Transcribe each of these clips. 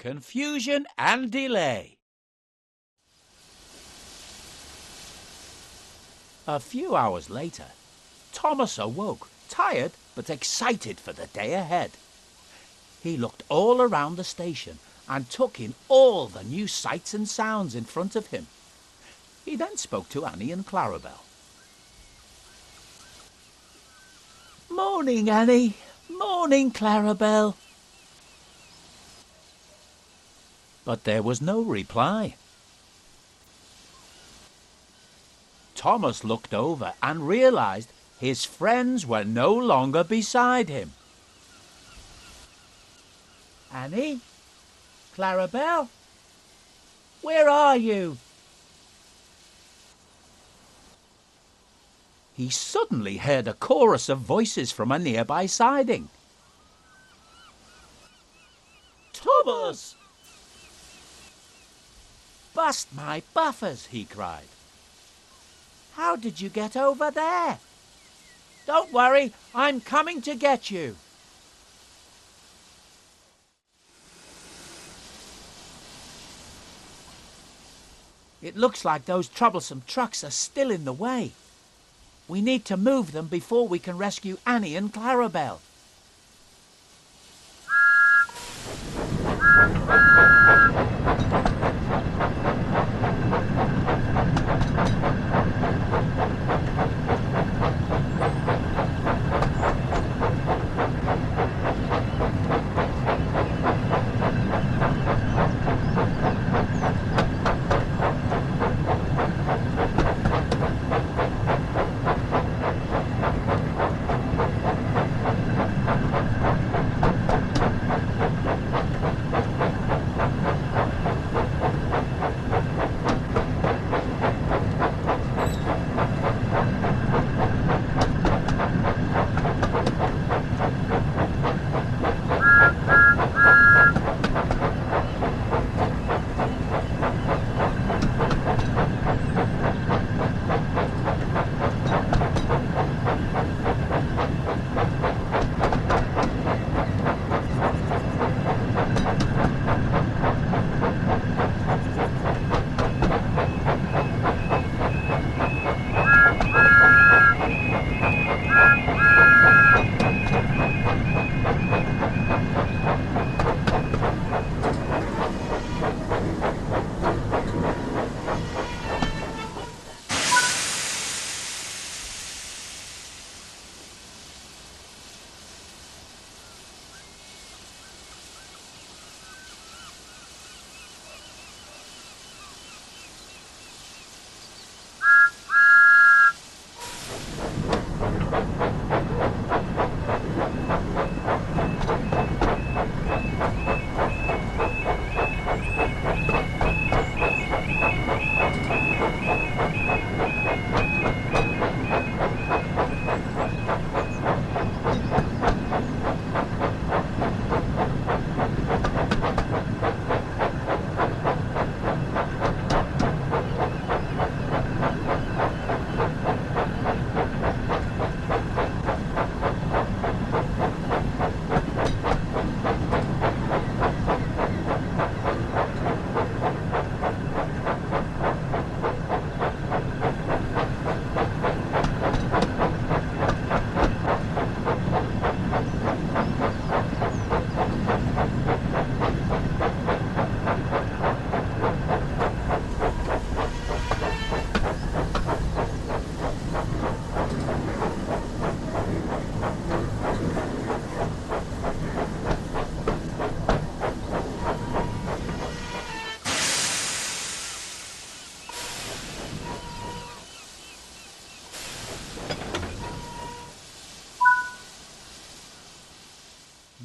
confusion and delay. A few hours later, Thomas awoke, tired but excited for the day ahead. He looked all around the station and took in all the new sights and sounds in front of him. He then spoke to Annie and Clarabel. "Morning, Annie. Morning, Clarabel." But there was no reply. Thomas looked over and realized his friends were no longer beside him. "Annie? Clarabel? Where are you?" He suddenly heard a chorus of voices from a nearby siding. "Thomas!" "Bust my buffers!" he cried. "How did you get over there?" "Don't worry, I'm coming to get you." "It looks like those troublesome trucks are still in the way. We need to move them before we can rescue Annie and Clarabel."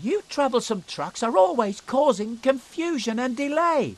"You troublesome trucks are always causing confusion and delay."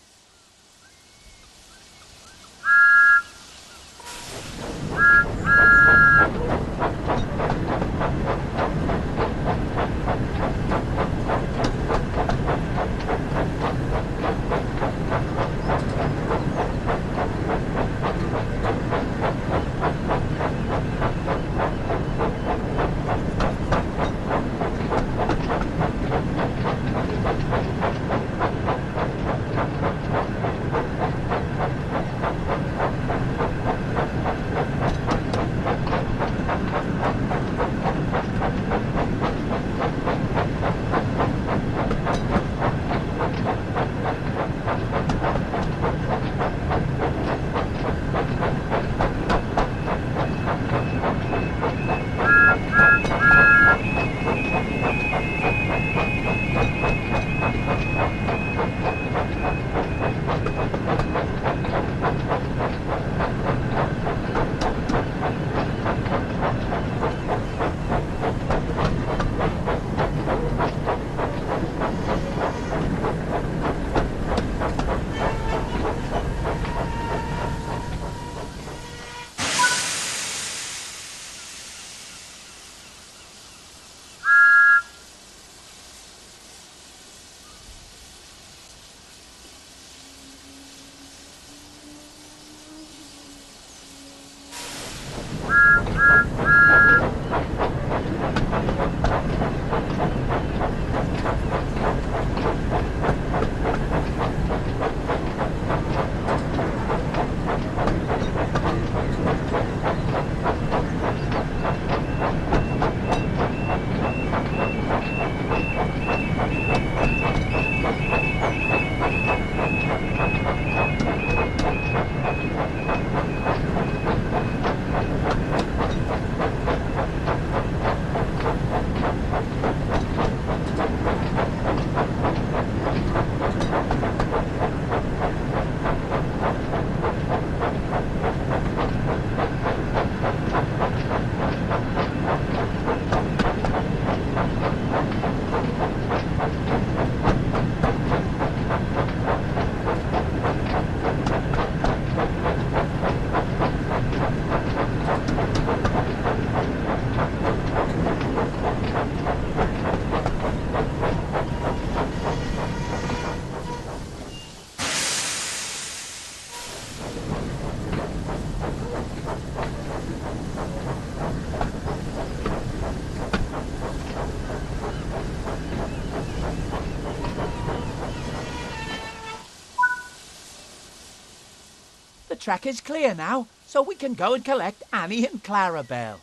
track is clear now, so we can go and collect Annie and Clarabel.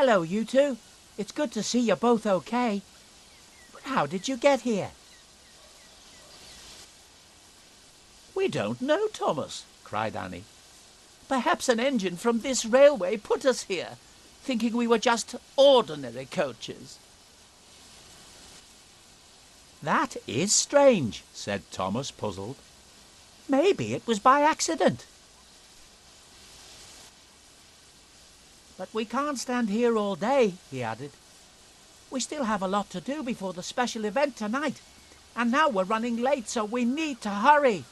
Hello, you two. It's good to see you're both okay. But how did you get here? We don't know, Thomas, cried Annie. Perhaps an engine from this railway put us here, thinking we were just ordinary coaches. That is strange, said Thomas, puzzled. Maybe it was by accident. But we can't stand here all day, he added. We still have a lot to do before the special event tonight, and now we're running late, so we need to hurry.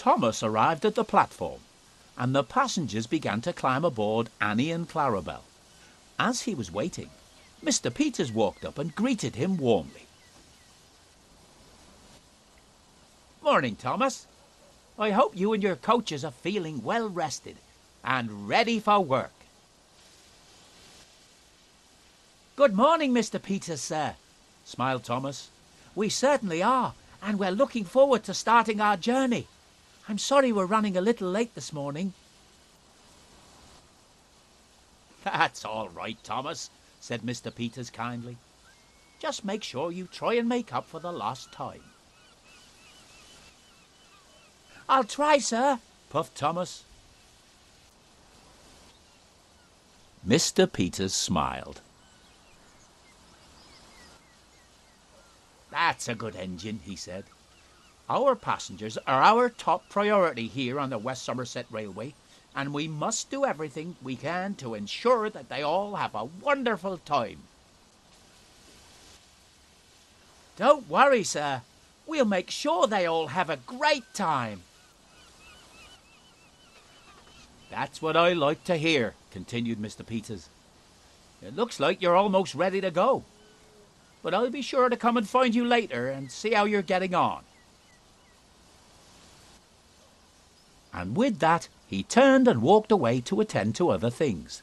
Thomas arrived at the platform, and the passengers began to climb aboard Annie and Clarabel. As he was waiting, Mr. Peters walked up and greeted him warmly. "Morning, Thomas. I hope you and your coaches are feeling well rested and ready for work." "Good morning, Mr. Peters, sir," smiled Thomas. "We certainly are, and we're looking forward to starting our journey. I'm sorry we're running a little late this morning." "That's all right, Thomas," said Mr. Peters kindly. "Just make sure you try and make up for the lost time." "I'll try, sir," puffed Thomas. Mr. Peters smiled. "That's a good engine," he said. "Our passengers are our top priority here on the West Somerset Railway, and we must do everything we can to ensure that they all have a wonderful time." "Don't worry, sir. We'll make sure they all have a great time." "That's what I like to hear," continued Mr. Peters. "It looks like you're almost ready to go. But I'll be sure to come and find you later and see how you're getting on." And with that, he turned and walked away to attend to other things.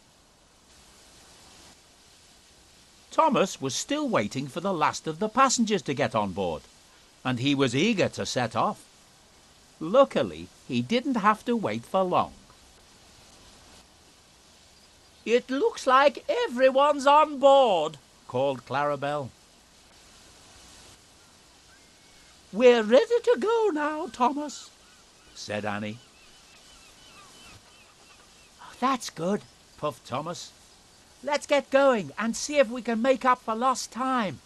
Thomas was still waiting for the last of the passengers to get on board, and he was eager to set off. Luckily, he didn't have to wait for long. "It looks like everyone's on board," called Clarabel. "We're ready to go now, Thomas," said Annie. "That's good," puffed Thomas. "Let's get going and see if we can make up for lost time."